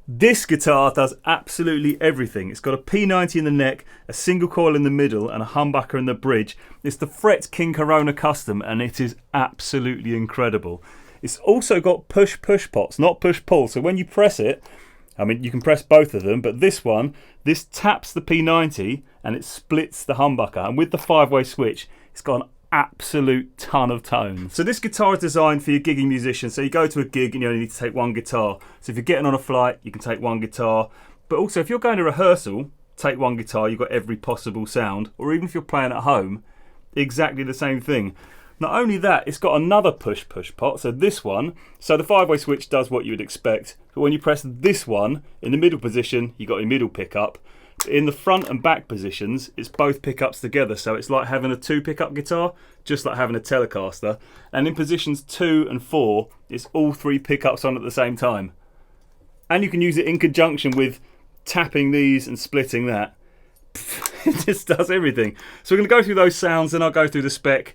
This guitar does absolutely everything. It's got a P90 in the neck, a single coil in the middle, and a humbucker in the bridge. It's the Fret King Corona Custom, and it is absolutely incredible. It's also got push-push pots, not push-pull. So when you press it, I mean, you can press both of them, but this taps the P90 and it splits the humbucker. And with the 5-way switch, it's got an absolute ton of tones. So this guitar is designed for your gigging musicians. So you go to a gig and you only need to take one guitar. So if you're getting on a flight, you can take one guitar. But also if you're going to rehearsal, take one guitar, you've got every possible sound. Or even if you're playing at home, exactly the same thing. Not only that, it's got another push-push pot. So this one, so the 5-way switch does what you would expect. But when you press this one, in the middle position, you've got your middle pickup. In the front and back positions, it's both pickups together. So it's like having a 2-pickup guitar, just like having a Telecaster. And in positions 2 and 4, it's all 3 pickups on at the same time. And you can use it in conjunction with tapping these and splitting that. It just does everything. So we're going to go through those sounds, and I'll go through the spec.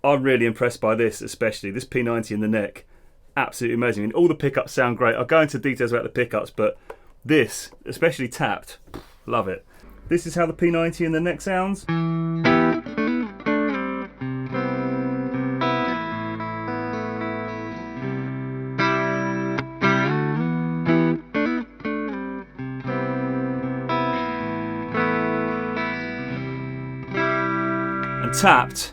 I'm really impressed by this, especially this P90 in the neck. Absolutely amazing. And all the pickups sound great. I'll go into details about the pickups, but this, especially tapped, love it. This is how the P90 in the neck sounds. And tapped.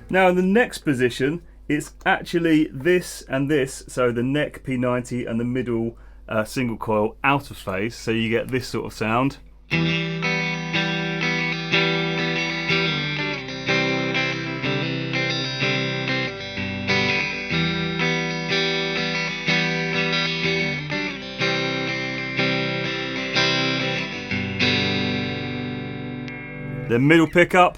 Now in the next position, it's actually this and this, so the neck P90 and the middle single coil out of phase, so you get this sort of sound. The middle pickup.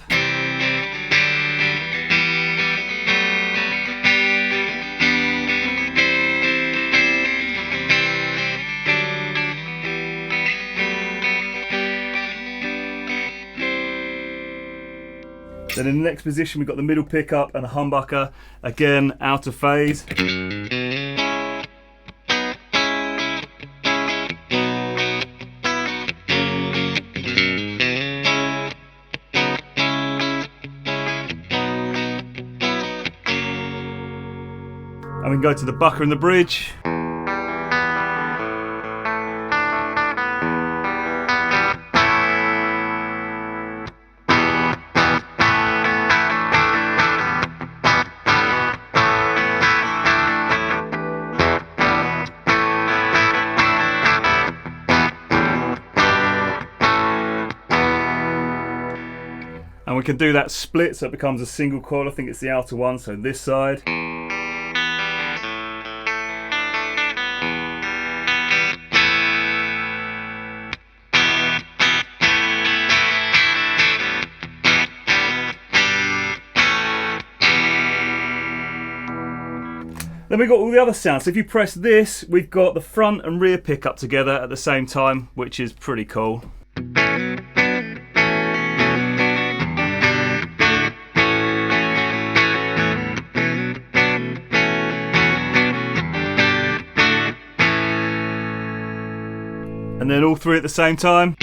Then in the next position, we've got the middle pickup and a humbucker, again out of phase. And we can go to the bucker and the bridge. And we can do that split so it becomes a single coil. I think it's the outer one, so this side. Then we've got all the other sounds. So if you press this, we've got the front and rear pickup together at the same time, which is pretty cool. And then all 3 at the same time.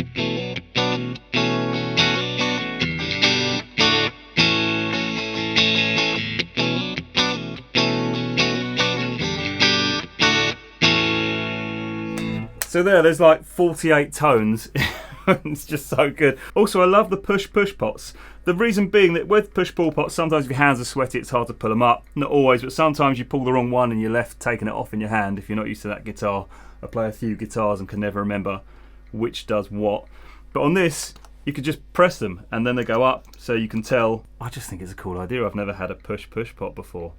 So there's like 48 tones. It's just so good. Also, I love the push-push pots. The reason being that with push-pull pots, sometimes if your hands are sweaty, it's hard to pull them up. Not always, but sometimes you pull the wrong one and you're left taking it off in your hand if you're not used to that guitar. I play a few guitars and can never remember which does what. But on this, you could just press them and then they go up so you can tell. I just think it's a cool idea. I've never had a push-push pot before.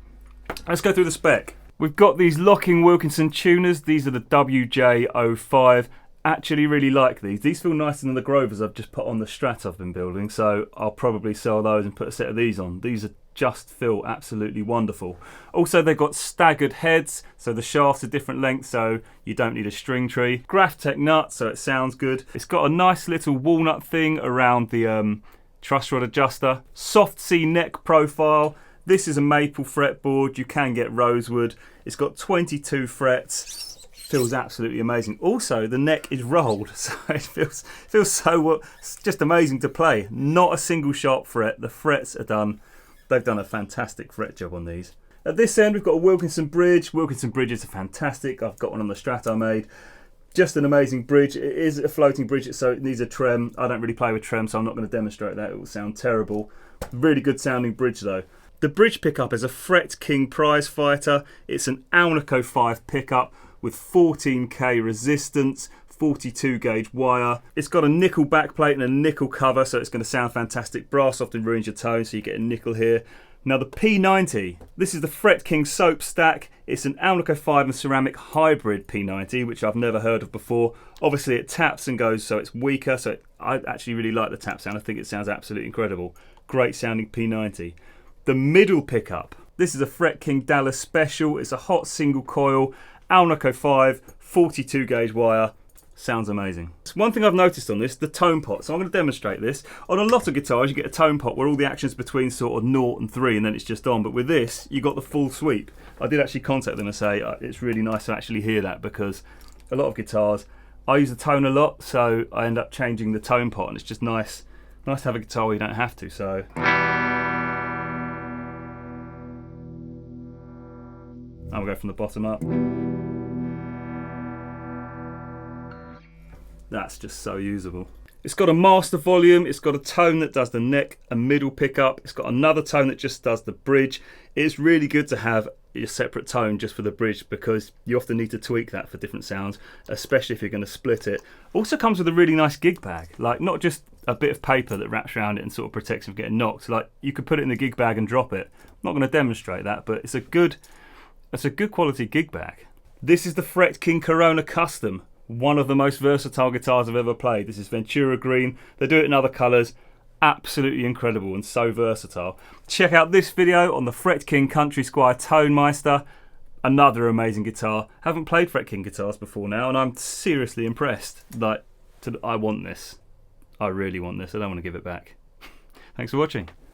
Let's go through the spec. We've got these King Wilkinson tuners. These are the WJ05. Actually really like these. These feel nicer than the Grovers I've just put on the Strat I've been building, so I'll probably sell those and put a set of these on. These are just feel absolutely wonderful. Also, they've got staggered heads, so the shafts are different lengths, so you don't need a string tree. Graphtec nut, so it sounds good. It's got a nice little walnut thing around the truss rod adjuster. Soft C neck profile. This is a maple fretboard. You can get rosewood. It's got 22 frets. Feels absolutely amazing. Also, the neck is rolled, so it feels so it's just amazing to play. Not a single sharp fret. The frets are done. They've done a fantastic fret job on these. At this end, we've got a Wilkinson bridge. Wilkinson bridges are fantastic. I've got one on the Strat I made. Just an amazing bridge. It is a floating bridge, so it needs a trem. I don't really play with trem, so I'm not going to demonstrate that. It will sound terrible. Really good sounding bridge though. The bridge pickup is a Fret King Prizefigher. It's an Alnico 5 pickup with 14k resistance, 42 gauge wire. It's got a nickel backplate and a nickel cover, so it's going to sound fantastic. Brass often ruins your tone, so you get a nickel here. Now the P90, this is the Fret King Soapstack. It's an Alnico 5 and ceramic hybrid P90, which I've never heard of before. Obviously it taps and goes, so it's weaker, so I actually really like the tap sound. I think it sounds absolutely incredible. Great sounding P90. The middle pickup, this is a Fret King Dallas Special. It's a hot single coil, Alnico 5, 42 gauge wire. Sounds amazing. One thing I've noticed on this, the tone pot. So I'm going to demonstrate this. On a lot of guitars, you get a tone pot where all the action's between sort of 0 and 3 and then it's just on. But with this, you got the full sweep. I did actually contact them and say it's really nice to actually hear that, because a lot of guitars, I use the tone a lot, so I end up changing the tone pot, and it's just nice to have a guitar where you don't have to. So I'll go from the bottom up. That's just so usable. It's got a master volume, it's got a tone that does the neck and middle pickup, it's got another tone that just does the bridge. It's really good to have a separate tone just for the bridge, because you often need to tweak that for different sounds, especially if you're going to split it. Also comes with a really nice gig bag, like not just a bit of paper that wraps around it and sort of protects it from getting knocked. Like you could put it in the gig bag and drop it. I'm not going to demonstrate that, but it's a good quality gig bag. This is the Fret King Corona Custom. One of the most versatile guitars I've ever played. This is Ventura Green. They do it in other colours. Absolutely incredible and so versatile. Check out this video on the Fret King Country Squire Tonemeister. Another amazing guitar. Haven't played Fret King guitars before now, and I'm seriously impressed. Like, I want this. I really want this. I don't want to give it back. Thanks for watching.